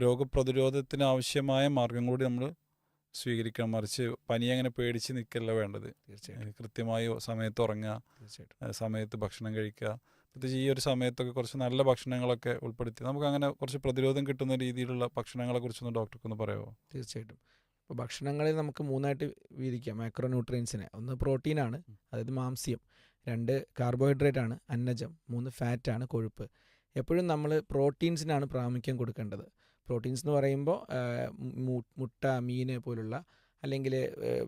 രോഗപ്രതിരോധത്തിന് ആവശ്യമായ മാർഗം കൂടി നമ്മൾ സ്വീകരിക്കണം. മറിച്ച് പനി അങ്ങനെ പേടിച്ച് നിൽക്കല്ല വേണ്ടത്. തീർച്ചയായിട്ടും കൃത്യമായി സമയത്ത് ഉറങ്ങുക, തീർച്ചയായിട്ടും സമയത്ത് ഭക്ഷണം കഴിക്കുക. പ്രത്യേകിച്ച് ഈ ഒരു സമയത്തൊക്കെ കുറച്ച് നല്ല ഭക്ഷണങ്ങളൊക്കെ ഉൾപ്പെടുത്തി നമുക്ക് അങ്ങനെ കുറച്ച് പ്രതിരോധം കിട്ടുന്ന രീതിയിലുള്ള ഭക്ഷണങ്ങളെ കുറിച്ചൊന്ന് ഡോക്ടർക്കൊന്ന് പറയാമോ? തീർച്ചയായിട്ടും. ഇപ്പോൾ ഭക്ഷണങ്ങളിൽ നമുക്ക് മൂന്നായിട്ട് വീതിക്കാം മാക്രോ ന്യൂട്രിയൻസിനെ. ഒന്ന് പ്രോട്ടീനാണ്, അതായത് മാംസ്യം. 2 കാർബോഹൈഡ്രേറ്റ് ആണ്, അന്നജം. 3 ഫാറ്റാണ്, കൊഴുപ്പ്. എപ്പോഴും നമ്മൾ പ്രോട്ടീൻസിനാണ് പ്രാമുഖ്യം കൊടുക്കേണ്ടത്. പ്രോട്ടീൻസ് എന്ന് പറയുമ്പോൾ മുട്ട, മീൻ പോലുള്ള, അല്ലെങ്കിൽ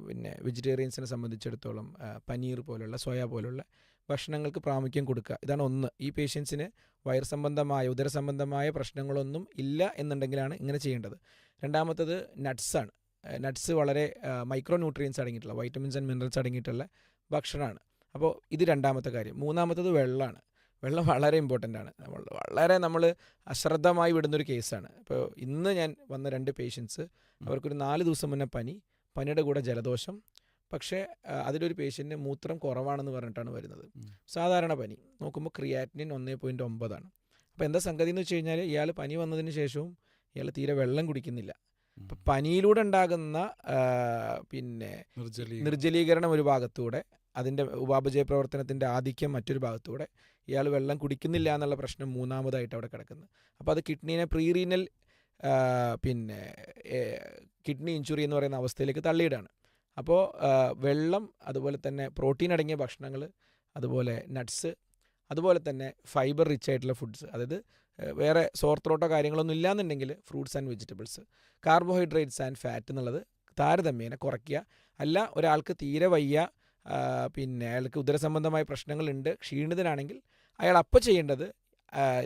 പിന്നെ വെജിറ്റേറിയൻസിനെ സംബന്ധിച്ചിടത്തോളം പനീർ പോലുള്ള, സോയ പോലുള്ള ഭക്ഷണങ്ങൾക്ക് പ്രാമുഖ്യം കൊടുക്കുക. ഇതാണ് ഒന്ന്. ഈ പേഷ്യൻസിന് വയർ സംബന്ധമായ, ഉദര സംബന്ധമായ പ്രശ്നങ്ങളൊന്നും ഇല്ല എന്നുണ്ടെങ്കിലാണ് ഇങ്ങനെ ചെയ്യേണ്ടത്. രണ്ടാമത്തത് നട്ട്സാണ്. നട്ട്സ് വളരെ മൈക്രോ ന്യൂട്രിയൻസ് അടങ്ങിയിട്ടുള്ള, വൈറ്റമിൻസ് ആൻഡ് മിനറൽസ് അടങ്ങിയിട്ടുള്ള ഭക്ഷണമാണ്. അപ്പോൾ ഇത് രണ്ടാമത്തെ കാര്യം. മൂന്നാമത്തത് വെള്ളമാണ്. വെള്ളം വളരെ ഇമ്പോർട്ടൻ്റ് ആണ്. നമ്മൾ അശ്രദ്ധമായി വിടുന്നൊരു കേസാണ്. ഇപ്പോൾ ഇന്ന് ഞാൻ വന്ന 2 പേഷ്യൻസ്, അവർക്കൊരു 4 ദിവസം മുന്നേ പനിയുടെ കൂടെ ജലദോഷം. പക്ഷേ അതിലൊരു പേഷ്യൻറ്റിന് മൂത്രം കുറവാണെന്ന് പറഞ്ഞിട്ടാണ് വരുന്നത്. സാധാരണ പനി നോക്കുമ്പോൾ ക്രിയാറ്റിനിൻ 1.9 ആണ്. അപ്പോൾ എന്താ സംഗതി എന്ന് വെച്ച് കഴിഞ്ഞാൽ, ഇയാൾ പനി വന്നതിന് ശേഷവും ഇയാൾ തീരെ വെള്ളം കുടിക്കുന്നില്ല. ഇപ്പം പനിയിലൂടെ ഉണ്ടാകുന്ന പിന്നെ നിർജ്ജലീകരണം ഒരു ഭാഗത്തൂടെ, അതിൻ്റെ ഉപാപചയ പ്രവർത്തനത്തിൻ്റെ ആധിക്യം മറ്റൊരു ഭാഗത്തൂടെ, ഇയാൾ വെള്ളം കുടിക്കുന്നില്ല എന്നുള്ള പ്രശ്നം മൂന്നാമതായിട്ട് അവിടെ കിടക്കുന്നത്. അപ്പോൾ അത് കിഡ്നീനെ പ്രീറീനൽ പിന്നെ കിഡ്നി ഇഞ്ചുറി എന്ന് പറയുന്ന അവസ്ഥയിലേക്ക് തള്ളിയിടാണ്. അപ്പോൾ വെള്ളം, അതുപോലെ തന്നെ പ്രോട്ടീൻ അടങ്ങിയ ഭക്ഷണങ്ങൾ, അതുപോലെ നട്ട്സ്, അതുപോലെ തന്നെ ഫൈബർ റിച്ച് ആയിട്ടുള്ള ഫുഡ്സ്, അതായത് വേറെ സോർ ത്രോട്ടോ കാര്യങ്ങളൊന്നും ഇല്ലാന്നുണ്ടെങ്കിൽ fruits and vegetables. Carbohydrates and fat എന്നുള്ളത് താരതമ്യേന കുറയ്ക്കുക. അല്ല, ഒരാൾക്ക് തീരെ വയ്യ, പിന്നെ അയാൾക്ക് ഉദരസംബന്ധമായ പ്രശ്നങ്ങളുണ്ട്, ക്ഷീണിതനാണെങ്കിൽ അയാൾ അപ്പോൾ ചെയ്യേണ്ടത്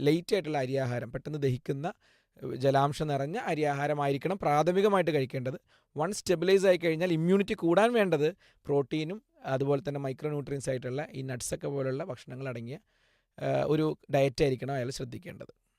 ലേറ്റ് ആയിട്ടുള്ള അരിയാഹാരം, പെട്ടെന്ന് ദഹിക്കുന്ന ജലാംശം നിറഞ്ഞ അരിയാഹാരമായിരിക്കണം പ്രാഥമികമായിട്ട് കഴിക്കേണ്ടത്. വൺ സ്റ്റെബിലൈസ് ആയി കഴിഞ്ഞാൽ ഇമ്മ്യൂണിറ്റി കൂടാൻ വേണ്ടത് പ്രോട്ടീനും അതുപോലെ തന്നെ മൈക്രോ ന്യൂട്രിയൻസ് ആയിട്ടുള്ള ഈ നട്ട്സൊക്കെ പോലുള്ള ഭക്ഷണങ്ങൾ അടങ്ങിയ ഒരു ഡയറ്റായിരിക്കണം അയാൾ ശ്രദ്ധിക്കേണ്ടത്.